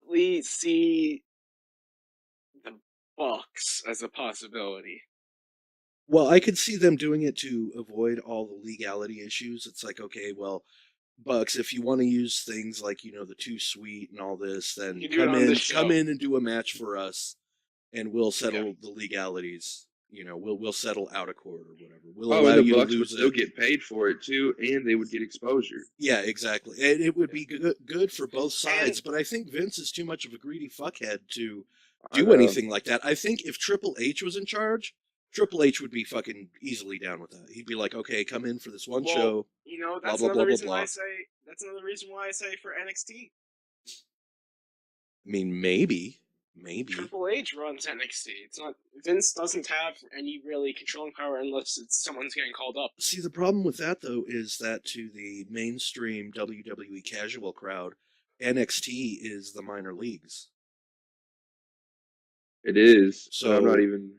definitely see the Bucks as a possibility. Well, I could see them doing it to avoid all the legality issues. It's like, okay, well, Bucks, if you want to use things like, the Too Sweet and all this, You then can do it on this come show. in and do a match for us, and we'll Yeah. settle the legalities. We'll settle out of court or whatever. We'll Oh, allow and the you to Bucks would lose still it. get paid for it too, and they would get exposure. Yeah, exactly. And it would Yeah. be good for both sides, And but I think Vince is too much of a greedy fuckhead to I do know. anything like that. I think if Triple H was in charge, Triple H would be fucking easily down with that. He'd be like, okay, come in for this one well, show, blah, that's blah, blah, another blah, reason why blah. I say for NXT. I mean, maybe. Triple H runs NXT. It's not Vince doesn't have any really controlling power unless it's someone's getting called up. See, the problem with that, though, is that to the mainstream WWE casual crowd, NXT is the minor leagues. It is, but I'm not So even.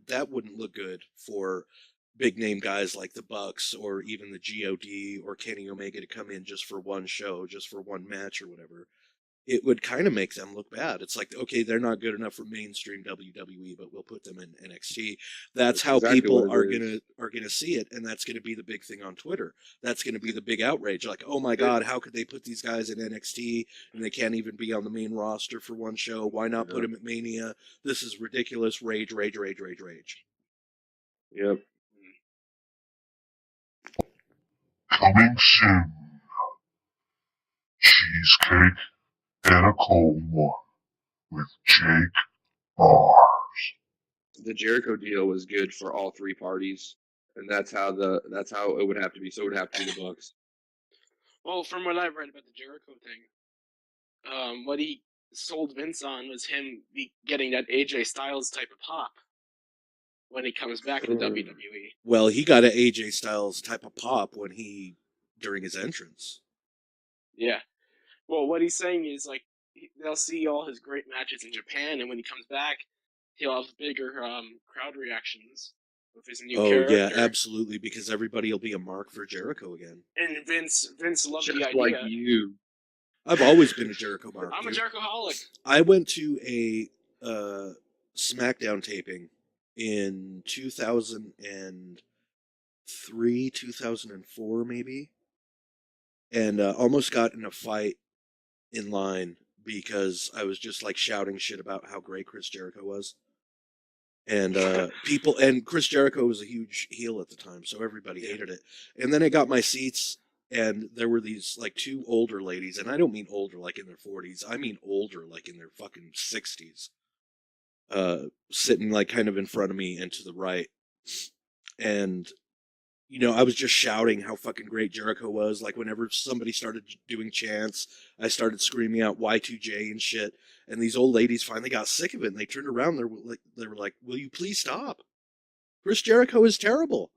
that wouldn't look good for big name guys like the Bucks or even the God or Kenny Omega to come in just for one show, just for one match or whatever. It would kind of make them look bad. It's like, okay, they're not good enough for mainstream WWE, but we'll put them in NXT. That's That's how exactly people what it is. are gonna see it, and that's gonna be the big thing on Twitter. That's gonna be the big outrage. Like, oh my It, God, how could they put these guys in NXT and they can't even be on the main roster for one show? Why you not put know. them at Mania? This is ridiculous. Rage, rage, rage, rage, rage. Yep. Coming soon, cheesecake and a cold one with Jake R. The Jericho deal was good for all three parties, and that's how it would have to be. So it would have to be the Bucks. Well, from what I've read about the Jericho thing, what he sold Vince on was him getting that AJ Styles type of pop when he comes back to WWE. Well, he got an AJ Styles type of pop during his entrance. Yeah. Well, what he's saying is like they'll see all his great matches in Japan, and when he comes back, he'll have bigger crowd reactions with his new Oh yeah, character. absolutely, because everybody will be a mark for Jericho again. And Vince loved the Just like idea. you. I've always been a Jericho mark. I'm a Jericho-holic. I went to a SmackDown taping in 2003, 2004 maybe, and almost got in a fight in line because I was just like shouting shit about how great Chris Jericho was. And Chris Jericho was a huge heel at the time, so everybody hated it. And then I got my seats, and there were these like two older ladies, and I don't mean older like in their 40s, I mean older like in their fucking 60s, sitting like kind of in front of me and to the right. And I was just shouting how fucking great Jericho was. Like whenever somebody started doing chants, I started screaming out Y2J and shit. And these old ladies finally got sick of it, and they turned around. They were like, "Will you please stop? Chris Jericho is terrible."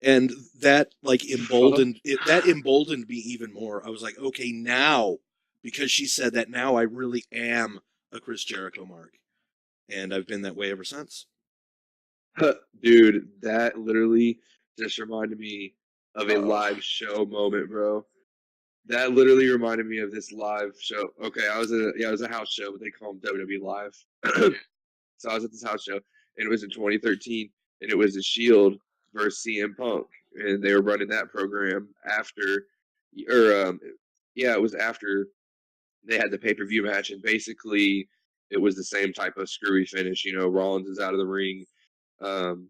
And that like emboldened me even more. I was like, okay, now because she said that, now I really am a Chris Jericho mark, and I've been that way ever since. Dude, that literally just reminded me of a live show moment, bro. That literally reminded me of this live show. Okay, it was a house show, but they call them WWE Live. So I was at this house show, and it was in 2013, and it was the Shield versus CM Punk, and they were running that program after, it was after they had the pay-per-view match, and basically it was the same type of screwy finish. Rollins is out of the ring. Um,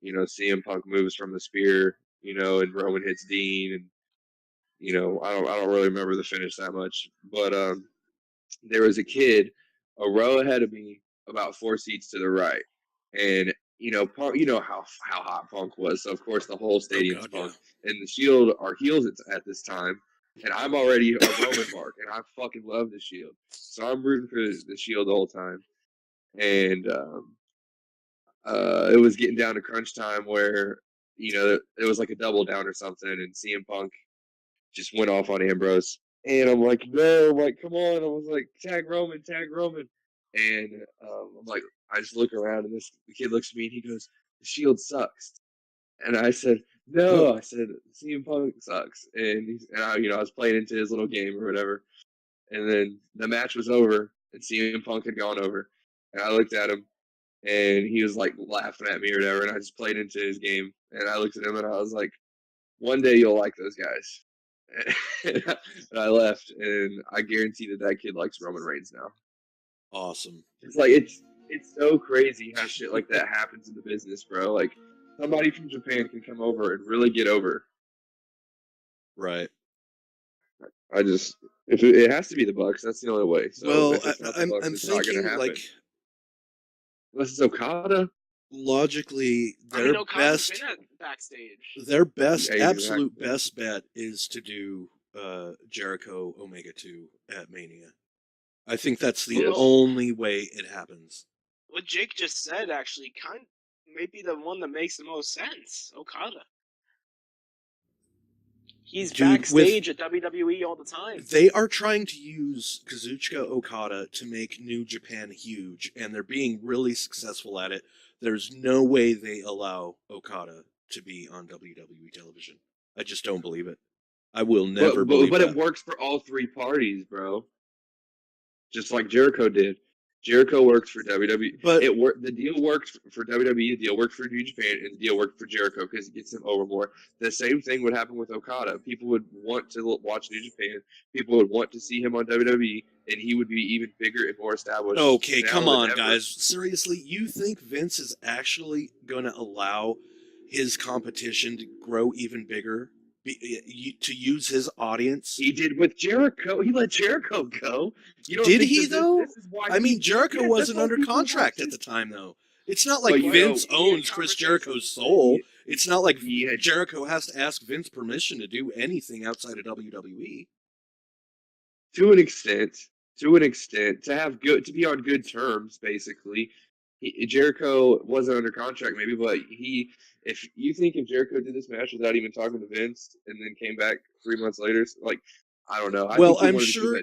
CM Punk moves from the spear. And Roman hits Dean, and I don't really remember the finish that much, but there was a kid a row ahead of me, about 4 seats to the right, and Punk, how hot Punk was, so of course the whole stadium's Punk, and the Shield are heels at this time, and I'm already a Roman mark, and I fucking love the Shield, so I'm rooting for the Shield the whole time, and it was getting down to crunch time where it was like a double down or something, and CM Punk just went off on Ambrose. And I'm like, no, I'm like, come on. I was like, tag Roman, tag Roman. And I'm like, I just look around, and the kid looks at me, and he goes, the Shield sucks. And I said, no, I said, CM Punk sucks. And I was playing into his little game or whatever. And then the match was over, and CM Punk had gone over. And I looked at him, and he was like laughing at me or whatever, and I just played into his game. And I looked at him, and I was like, one day you'll like those guys. And I left, and I guarantee that kid likes Roman Reigns now. Awesome. It's like it's so crazy how shit like that happens in the business, bro. Like somebody from Japan can come over and really get over. Right. If it has to be the Bucks, that's the only way. So well, if it's not the Bucks, I'm it's not thinking gonna happen. like Unless it's Okada. Logically, Okada's been at backstage. Their best, Yeah, absolute exactly. best bet is to do Jericho Omega 2 at Mania. I think that's the only way it happens. What Jake just said actually may be the one that makes the most sense. Okada. He's backstage at WWE all the time. They are trying to use Kazuchika Okada to make New Japan huge, and they're being really successful at it. There's no way they allow Okada to be on WWE television. I just don't believe it. I will never believe But that. it works for all three parties, bro. Just like Jericho did. Jericho works for WWE. But the deal worked for WWE, the deal worked for New Japan, and the deal worked for Jericho because it gets him over more. The same thing would happen with Okada. People would want to watch New Japan. People would want to see him on WWE, and he would be even bigger and more established. Okay, come on, guys. Seriously, you think Vince is actually going to allow his competition to grow even bigger? To use his audience? He did with Jericho. He let Jericho go. Did he, though? I mean, Jericho wasn't under contract at the time, though. It's not like Vince owns Chris Jericho's soul. It's not like Jericho has to ask Vince permission to do anything outside of WWE. To an extent, to be on good terms, basically. Jericho wasn't under contract, maybe, but if Jericho did this match without even talking to Vince and then came back 3 months later, like, I don't know. I'm sure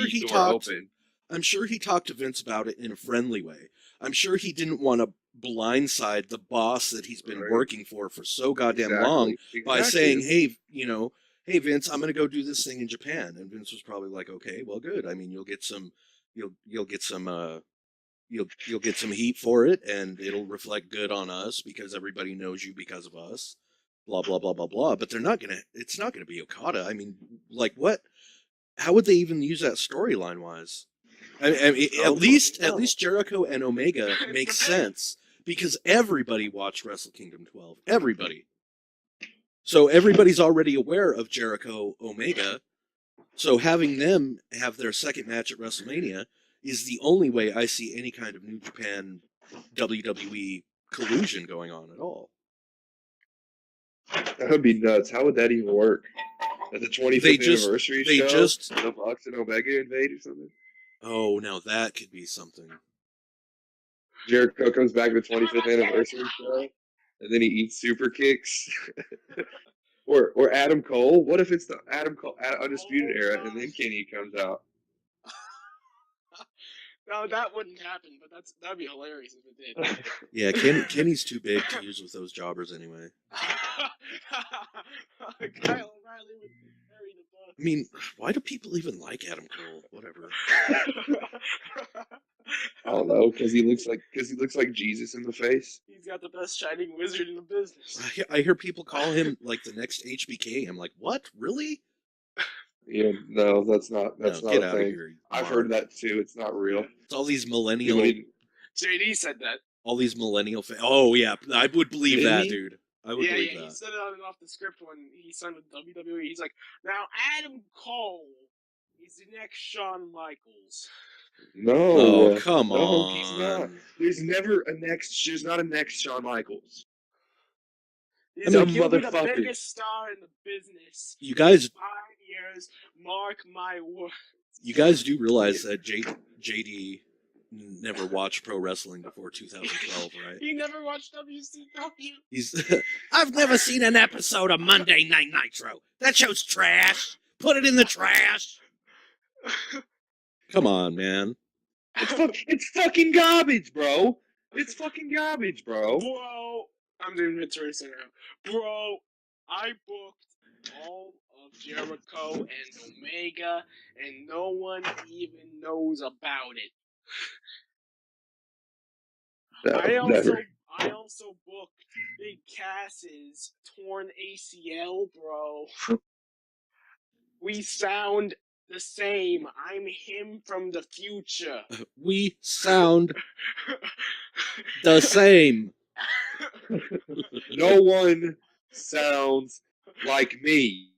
he talked. Open. I'm sure he talked to Vince about it in a friendly way. I'm sure he didn't want to blindside the boss that he's been working for so goddamn long by saying, "Hey, hey Vince, I'm going to go do this thing in Japan." And Vince was probably like, "Okay, well, good. I mean, you'll get some heat for it, and it'll reflect good on us because everybody knows you because of us." Blah blah blah blah blah. But it's not gonna be Okada. I mean, like what? How would they even use that storyline wise? I mean, at least Jericho and Omega makes sense because everybody watched Wrestle Kingdom 12. Everybody. So everybody's already aware of Jericho Omega. So having them have their second match at WrestleMania is the only way I see any kind of New Japan WWE collusion going on at all. That would be nuts. How would that even work? At the 25th anniversary show, the Bucks and Omega invade or something? Oh, now that could be something. Jericho comes back to the 25th anniversary show, and then he eats super kicks. or Adam Cole. What if it's the Adam Cole Undisputed Era, and then Kenny comes out? No, that wouldn't happen, but that'd be hilarious if it did. Yeah, Kenny's too big to use with those jobbers anyway. Kyle O'Reilly would carry the bus. I mean, why do people even like Adam Cole? Whatever. I don't know, because he looks like Jesus in the face. He's got the best shining wizard in the business. I hear people call him like the next HBK. I'm like, what? Really? Yeah, no, that's not a thing. Here, I've heard that too. It's not real. It's all these millennial. JD said that. All these millennial. Oh yeah, I would believe that, dude. I would believe that. He said it on and off the script when he signed with WWE. He's like, now Adam Cole is the next Shawn Michaels. No, come on. He's not. There's not a next Shawn Michaels. He'll be the biggest star in the business. You guys, 5 years, mark my words. You guys do realize that JD never watched pro wrestling before 2012, right? He never watched WCW. I've never seen an episode of Monday Night Nitro. That show's trash. Put it in the trash. Come on, man. It's fucking garbage, bro. It's fucking garbage, bro. Bro, I'm doing mid-turn now. Bro, I booked all of Jericho and Omega, and no one even knows about it. No, I never. also booked Big Cass's torn ACL, bro. We sound the same. I'm him from the future. We sound the same. No one sounds like me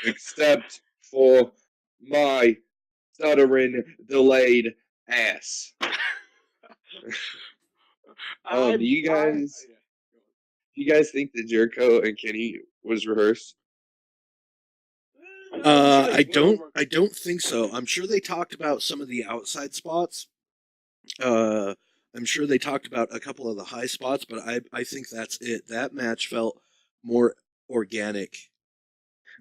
except for my stuttering, delayed ass. Do you guys think that Jericho and Kenny was rehearsed? I don't think so. I'm sure they talked about some of the outside spots. I'm sure they talked about a couple of the high spots, but I think that's it. That match felt more organic.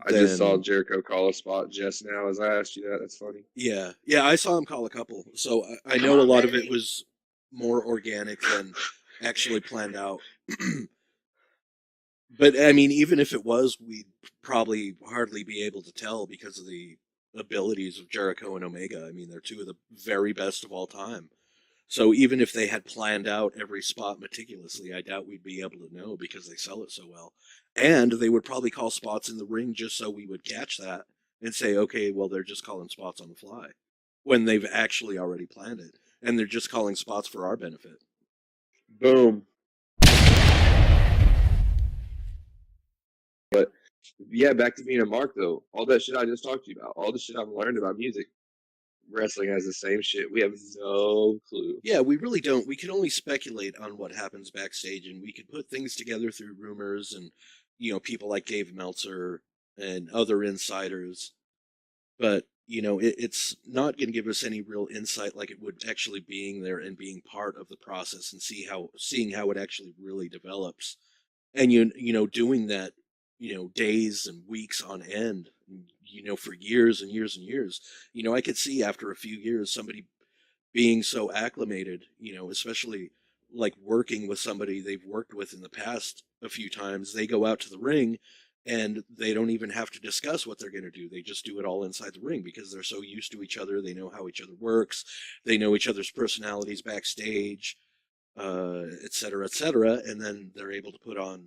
I just saw Jericho call a spot just now as I asked you that. That's funny. Yeah, I saw him call a couple, so I know a lot of it was more organic than actually planned out. But I mean, even if it was, we'd probably hardly be able to tell because of the abilities of Jericho and Omega. I mean, they're two of the very best of all time. So even if they had planned out every spot meticulously, I doubt we'd be able to know because they sell it so well. And they would probably call spots in the ring just so we would catch that and say, okay, well, they're just calling spots on the fly when they've actually already planned it. And they're just calling spots for our benefit. Boom. But yeah, back to being a mark though. All that shit I just talked to you about, all the shit I've learned about music, wrestling has the same shit. We have no clue. Yeah, we really don't. We can only speculate on what happens backstage, and we could put things together through rumors and, people like Dave Meltzer and other insiders. But, it's not going to give us any real insight like it would actually being there and being part of the process and seeing how it actually really develops. And, doing that, days and weeks on end, for years and years and years. I could see after a few years somebody being so acclimated, especially like working with somebody they've worked with in the past a few times, they go out to the ring and they don't even have to discuss what they're going to do. They just do it all inside the ring because they're so used to each other. They know how each other works. They know each other's personalities backstage, et cetera, et cetera. And then they're able to put on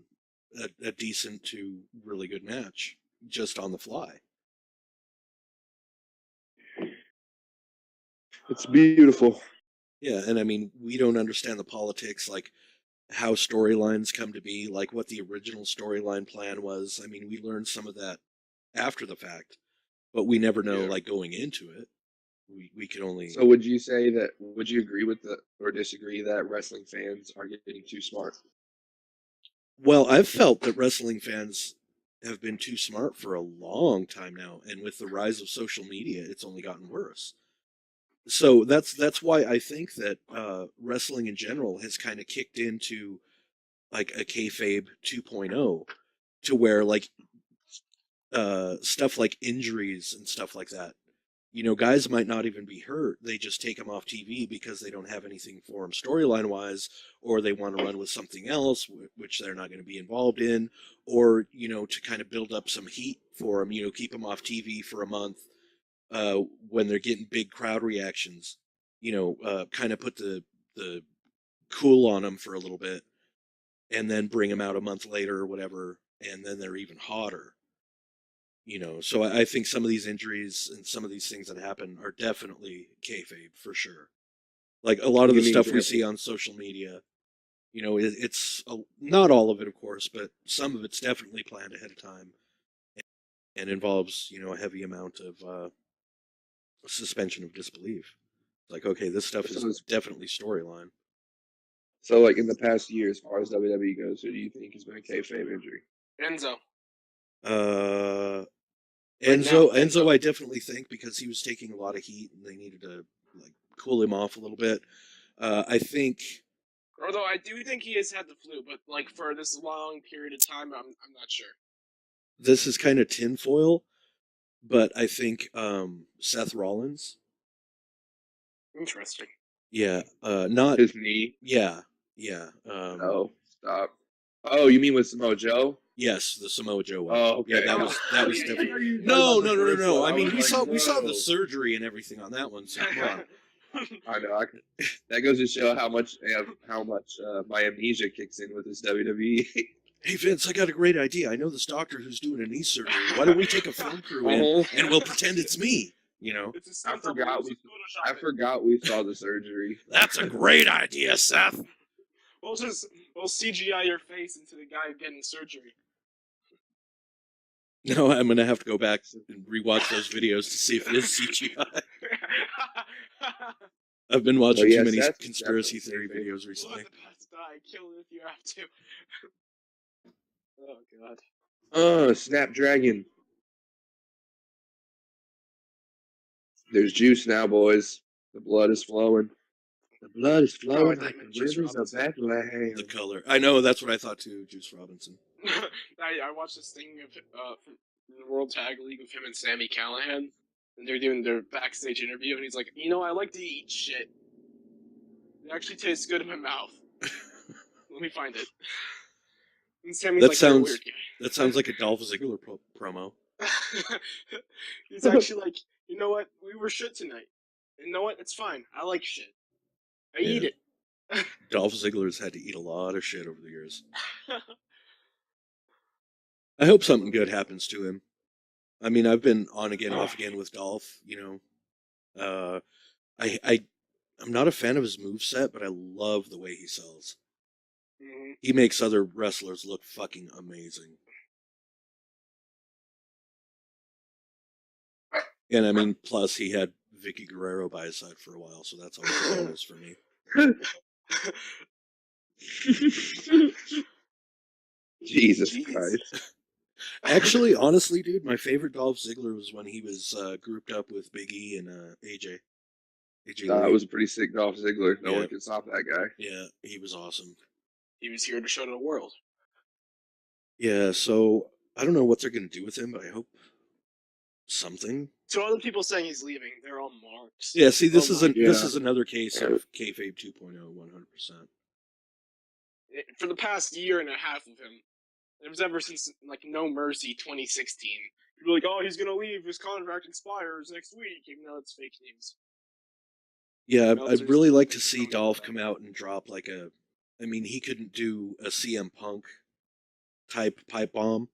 a decent to really good match just on the fly. It's beautiful. Yeah, and I mean, we don't understand the politics, like how storylines come to be, like what the original storyline plan was. I mean, we learned some of that after the fact, but we never know, like going into it. We can only. So would you agree with or disagree that wrestling fans are getting too smart? Well, I've felt that wrestling fans have been too smart for a long time now, and with the rise of social media, it's only gotten worse. So that's why I think that wrestling in general has kind of kicked into like a kayfabe 2.0, to where like stuff like injuries and stuff like that. Guys might not even be hurt. They just take them off TV because they don't have anything for them storyline wise, or they want to run with something else, which they're not going to be involved in, or, to kind of build up some heat for them, keep them off TV for a month when they're getting big crowd reactions, kind of put the cool on them for a little bit and then bring them out a month later or whatever. And then they're even hotter. So I think some of these injuries and some of these things that happen are definitely kayfabe for sure. Like a lot of the stuff we see on social media, it's not all of it, of course, but some of it's definitely planned ahead of time and involves, a heavy amount of suspension of disbelief. Like, okay, this stuff is definitely storyline. So, like in the past year, as far as WWE goes, who do you think has been a kayfabe injury? Enzo. Enzo, I definitely think, because he was taking a lot of heat and they needed to like cool him off a little bit. I think. Although I do think he has had the flu, but like for this long period of time, I'm not sure. This is kind of tinfoil, but I think Seth Rollins. Interesting. Yeah, not his knee. Yeah. Oh, stop. Oh, you mean with Samoa Joe? Yes, the Samoa Joe one. Oh, okay. Yeah, that was Yeah, different. Are you No. talking about the first one? I mean, was we saw no. the surgery and everything on that one. So come on. I know. That goes to show how much my amnesia kicks in with this WWE. Hey Vince, I got a great idea. I know this doctor who's doing a knee surgery. Why don't we take a film crew in and we'll pretend it's me? You know. It's a I stunt double, forgot we'll we Photoshop I it. forgot we saw the surgery. That's a great idea, Seth. We'll CGI your face into the guy getting surgery. No, I'm gonna have to go back and rewatch those videos to see if it is CGI. I've been watching too many Seth's conspiracy definitely theory safe. videos recently. Let the past die. Kill it if you have to. Oh god. Oh, Snapdragon. There's juice now, boys. The blood is flowing. The blood is flowing I like meant the Juice rivers of Robinson. Bethlehem. The color. I know, that's what I thought too, Juice Robinson. I watched this thing of from the World Tag League of him and Sami Callihan, and they're doing their backstage interview, and he's like, I like to eat shit. It actually tastes good in my mouth. Let me find it. And Sammy's like, "You're a weird guy." That sounds like a Dolph Ziggler promo. He's actually like, you know what? We were shit tonight. And you know what? It's fine. I like shit. I eat it. Dolph Ziggler's had to eat a lot of shit over the years. I hope something good happens to him. I mean, I've been on again, off again with Dolph. I'm not a fan of his moveset, but I love the way he sells. Mm-hmm. He makes other wrestlers look fucking amazing. And I mean, plus he had Vicky Guerrero by his side for a while, so that's always a bonus for me. Jesus Christ. Actually, honestly, dude, my favorite Dolph Ziggler was when he was grouped up with Big E and AJ. That was a pretty sick Dolph Ziggler. No Yeah. one can stop that guy. Yeah, he was awesome. He was here to show to the world. Yeah, so I don't know what they're going to do with him, but I hope something. So other people saying he's leaving, they're all marks. Yeah, see, this is Yeah. another case of kayfabe 2.0, 100%. For the past year and a half of him, it was ever since like No Mercy 2016. People are like, "Oh, he's gonna leave. His contract expires next week," even though it's fake news. Yeah, Meltzer's I'd really like to like see coming Dolph back. come out and drop like I mean, he couldn't do a CM Punk type pipe bomb,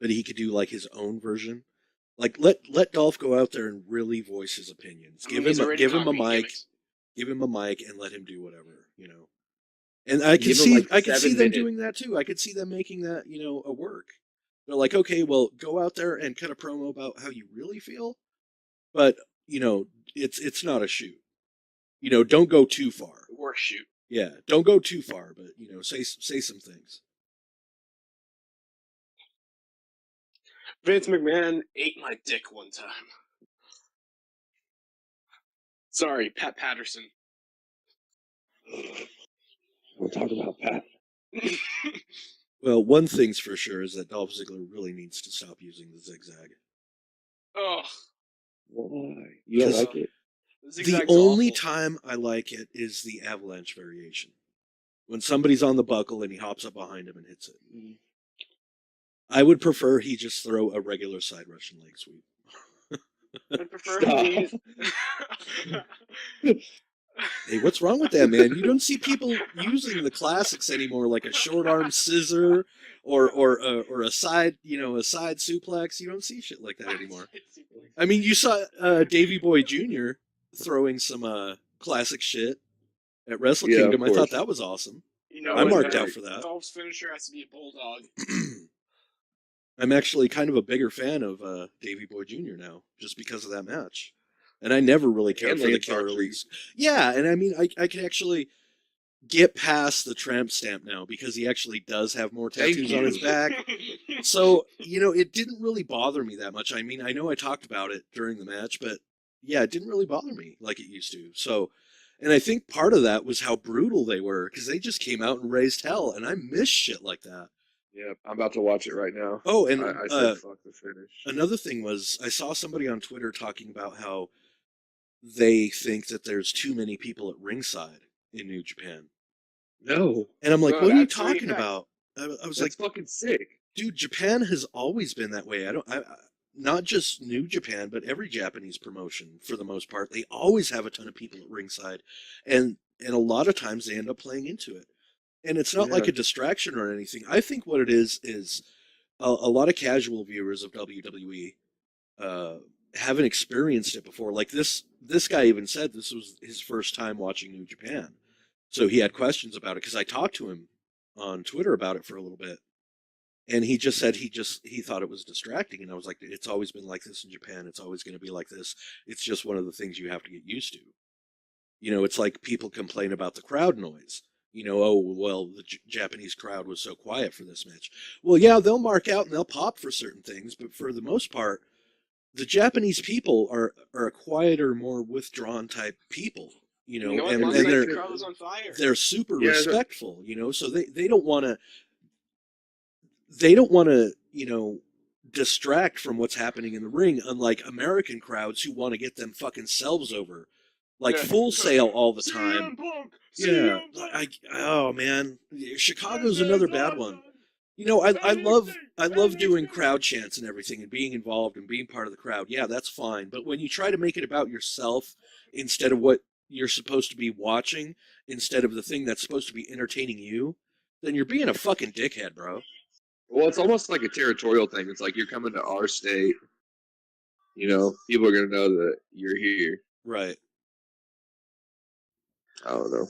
but he could do like his own version. Like let Dolph go out there and really voice his opinions. I mean, he's already Give him a talking mic, gimmicks. give him a mic, and let him do whatever, And I could Give him, see like, I could 7 see them minutes. doing that too. I could see them making that a work. They're like, okay, well, go out there and cut a promo about how you really feel, but it's not a shoot. Don't go too far. Work shoot. Yeah, don't go too far, but say some things. Vince McMahon ate my dick one time. Sorry, Pat Patterson. We'll talk about Pat. Well, one thing's for sure is that Dolph Ziggler really needs to stop using the Zig Zag. Oh, Why? You don't like it? Zig The Zag's only awful. time I like it is the avalanche variation. When somebody's on the buckle and he hops up behind him and hits it. I would prefer he just throw a regular side Russian leg sweep. I prefer Hey, what's wrong with that, man? You don't see people using the classics anymore, like a short arm scissor or a side, a side suplex. You don't see shit like that anymore. I mean, you saw Davey Boy Jr. throwing some classic shit at Wrestle Yeah, Kingdom. of I thought course. that was awesome. I what, marked out for that. Dolph's finisher has to be a bulldog. I'm actually kind of a bigger fan of Davey Boy Jr. now, just because of that match. And I never really cared And for the Lance Killer Archer. Leagues. Yeah, and I mean, I can actually get past the tramp stamp now because he actually does have more Thank tattoos you. on his back. So, it didn't really bother me that much. I mean, I know I talked about it during the match, but yeah, it didn't really bother me like it used to. So, and I think part of that was how brutal they were because they just came out and raised hell, and I miss shit like that. Yeah, I'm about to watch it right now. Oh, and I said fuck the finish. another thing was I saw somebody on Twitter talking about how they think that there's too many people at ringside in New Japan. No. And I'm like, No, what are you actually, talking yeah. about? I was That's like, fucking sick. Dude, Japan has always been that way. Not just New Japan, but every Japanese promotion, for the most part, they always have a ton of people at ringside, and a lot of times they end up playing into it. And it's not like Yeah. a distraction or anything. I think what it is a lot of casual viewers of WWE haven't experienced it before. Like this guy even said this was his first time watching New Japan, so he had questions about it because I talked to him on Twitter about it for a little bit, and he just said he thought it was distracting, and I was like, it's always been like this in Japan. It's always going to be like this. It's just one of the things you have to get used to. You know, it's like people complain about the crowd noise. You know, oh, well, the Japanese crowd was so quiet for this match. Well, yeah, they'll mark out and they'll pop for certain things, but for the most part, the Japanese people are a quieter, more withdrawn type people. You know, what? and Last night they're the crowd was on fire. they're super Yeah, respectful. You know, so they don't want to distract from what's happening in the ring, unlike American crowds who want to get them fucking selves over. Like Yeah. Full Sail all the time. CM Punk! Yeah. CM Punk! Oh man. Chicago's another bad one. You know, I love doing crowd chants and everything and being involved and being part of the crowd. Yeah, that's fine. But when you try to make it about yourself instead of what you're supposed to be watching, instead of the thing that's supposed to be entertaining you, then you're being a fucking dickhead, bro. Well, it's almost like a territorial thing. It's like you're coming to our state. You know, people are gonna know that you're here. Right. I don't know.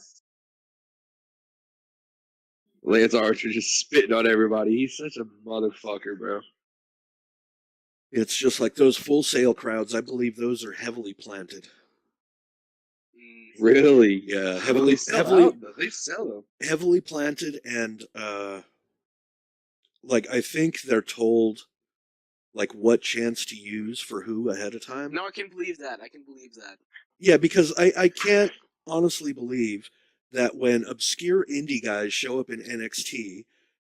Lance Archer just spitting on everybody. He's such a motherfucker, bro. It's just like those Full Sail crowds, I believe those are heavily planted. Really? Yeah, They sell them. heavily planted, and like I think they're told like what chants to use for who ahead of time. No, I can believe that. I can believe that. Yeah, because I can't honestly believe that when obscure indie guys show up in NXT,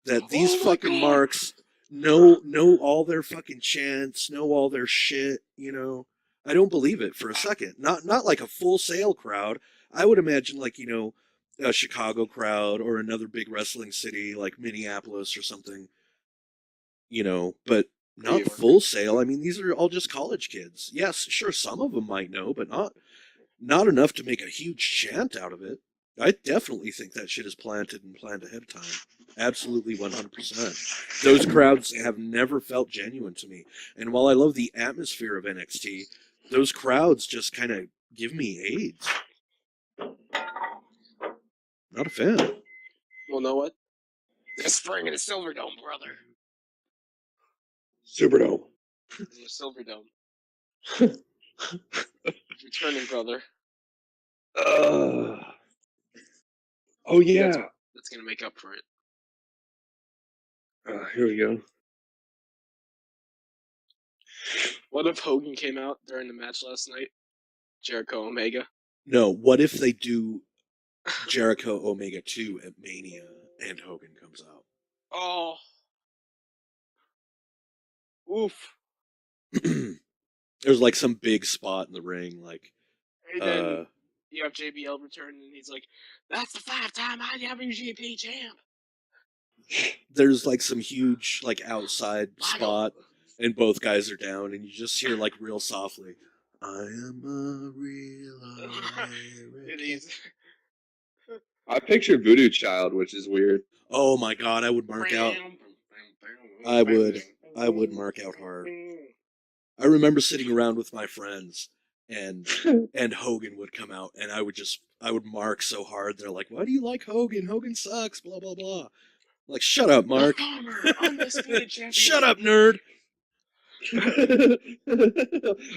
that these Oh my fucking God. marks know all their fucking chants, know all their shit, you know. I don't believe it for a second. Not like a Full Sail crowd. I would imagine like, you know, a Chicago crowd or another big wrestling city like Minneapolis or something, you know, but not New York. Full Sail. I mean, these are all just college kids. Yes, sure, some of them might know, but not enough to make a huge chant out of it. I definitely think that shit is planted and planned ahead of time. Absolutely 100%. Those crowds have never felt genuine to me. And while I love the atmosphere of NXT, those crowds just kind of give me AIDS. Not a fan. Well, know what? They're spring in the Silverdome, brother. Superdome. In the Silverdome. Returning, brother. Oh yeah. That's gonna make up for it. Here we go. What if Hogan came out during the match last night? Jericho Omega. No, what if they do Jericho Omega 2 at Mania and Hogan comes out? Oh. Oof. There's like some big spot in the ring, like And then you have JBL return, and he's like, "That's the 5-time IWGP champ." there's like some huge like outside spot and both guys are down and you just hear like real softly, I am a real It American. is. I pictured Voodoo Child, which is weird. Oh my god, I would mark out. I would mark out hard. I remember sitting around with my friends and Hogan would come out and I would mark so hard. They're like, why do you like Hogan? Hogan sucks, blah blah blah. I'm like, shut up, Mark. Undisputed champion. Shut up, nerd. I'm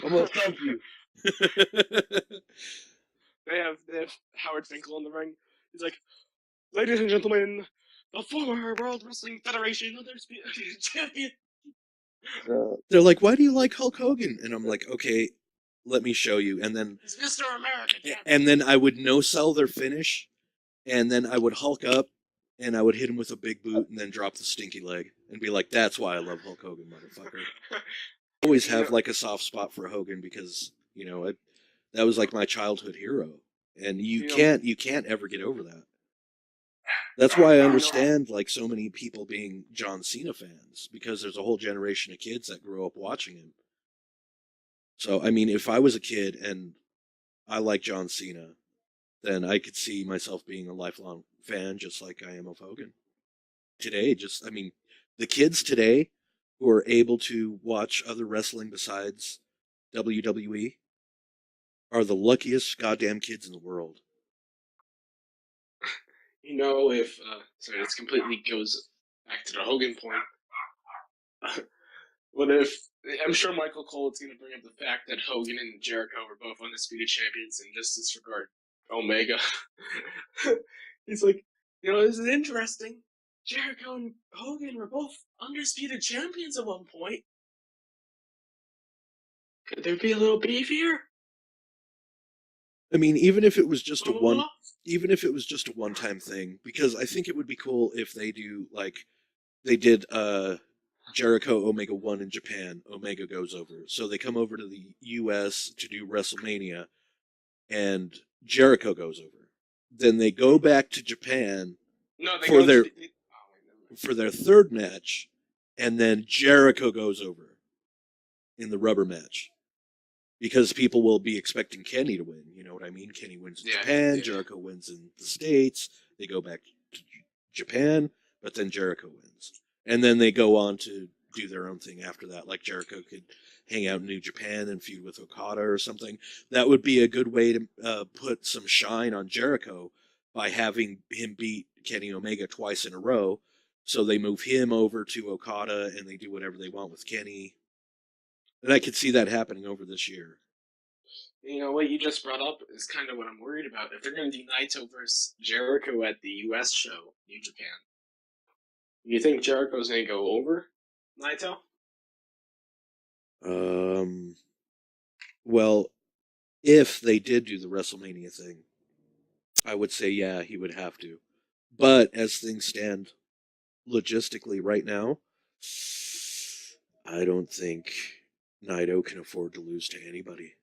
gonna thump you. They have Howard Finkel in the ring. He's like, "Ladies and gentlemen, the former World Wrestling Federation Undisputed champion." They're like, why do you like Hulk Hogan? And I'm like, okay, let me show you. And then He's Mr. America champion. and then I would no sell their finish, and then I would Hulk up, and I would hit him with a big boot, and then drop the stinky leg, and be like, "That's why I love Hulk Hogan, motherfucker." I always have like a soft spot for Hogan because you know that was like my childhood hero, and you can't ever get over that. That's why I understand like so many people being John Cena fans, because there's a whole generation of kids that grew up watching him. So I mean, if I was a kid and I like John Cena, then I could see myself being a lifelong fan, just like I am of Hogan. Today, I mean, the kids today who are able to watch other wrestling besides WWE are the luckiest goddamn kids in the world. You know, if sorry, this completely goes back to the Hogan point. What if I'm sure Michael Cole is going to bring up the fact that Hogan and Jericho were both undisputed champions and just disregard Omega. He's like, you know, this is interesting. Jericho and Hogan were both undisputed champions at one point. Could there be a little beef here? I mean, even if it was just a one-time thing, because I think it would be cool if they did Jericho Omega 1 in Japan, Omega goes over. So they come over to the US to do WrestleMania and Jericho goes over. Then they go back to Japan for their third match, and then Jericho goes over in the rubber match. Because people will be expecting Kenny to win, you know what I mean? Kenny wins in Japan, Jericho wins in the States, they go back to Japan, but then Jericho wins. And then they go on to do their own thing after that, like Jericho could hang out in New Japan and feud with Okada or something. That would be a good way to put some shine on Jericho by having him beat Kenny Omega twice in a row. So they move him over to Okada and they do whatever they want with Kenny. And I could see that happening over this year. You know, what you just brought up is kind of what I'm worried about. If they're going to do Naito versus Jericho at the US show, New Japan, you think Jericho's going to go over Naito? Well, if they did do the WrestleMania thing, I would say, yeah, he would have to. But as things stand logistically right now, I don't think Naito can afford to lose to anybody.